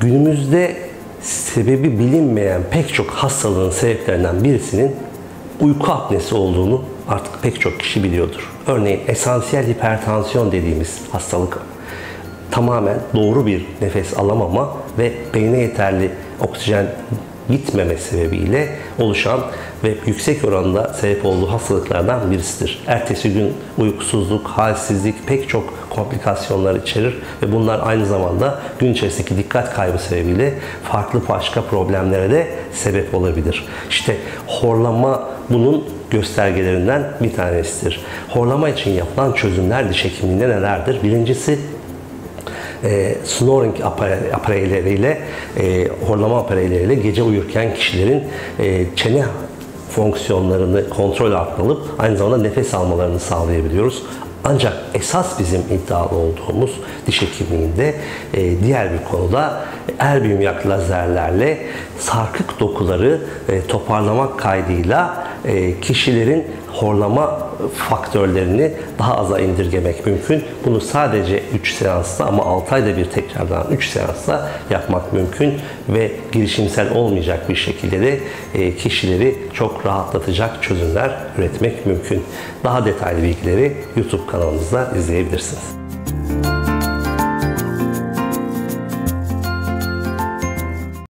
Günümüzde sebebi bilinmeyen pek çok hastalığın sebeplerinden birisinin uyku apnesi olduğunu artık pek çok kişi biliyordur. Örneğin esansiyel hipertansiyon dediğimiz hastalık tamamen doğru bir nefes alamama ve beyne yeterli oksijen gitmeme sebebiyle oluşan ve yüksek oranda sebep olduğu hastalıklardan birisidir. Ertesi gün uykusuzluk, halsizlik pek çok komplikasyonlar içerir ve bunlar aynı zamanda gün içerisindeki dikkat kaybı sebebiyle farklı başka problemlere de sebep olabilir. İşte horlama bunun göstergelerinden bir tanesidir. Horlama için yapılan çözümler diş hekimliğinde nelerdir? Birincisi snoring apareyleriyle, horlama apareyleriyle gece uyurken kişilerin çene fonksiyonlarını kontrol altına alıp aynı zamanda nefes almalarını sağlayabiliyoruz. Ancak esas bizim iddialı olduğumuz diş hekimliğinde diğer bir konuda erbium yak lazerlerle sarkık dokuları toparlamak kaydıyla kişilerin horlama faktörlerini daha aza indirgemek mümkün. Bunu sadece 3 seansta ama 6 ayda bir tekrardan 3 seansta yapmak mümkün ve girişimsel olmayacak bir şekilde de kişileri çok rahatlatacak çözümler üretmek mümkün. Daha detaylı bilgileri YouTube kanalımızda izleyebilirsiniz.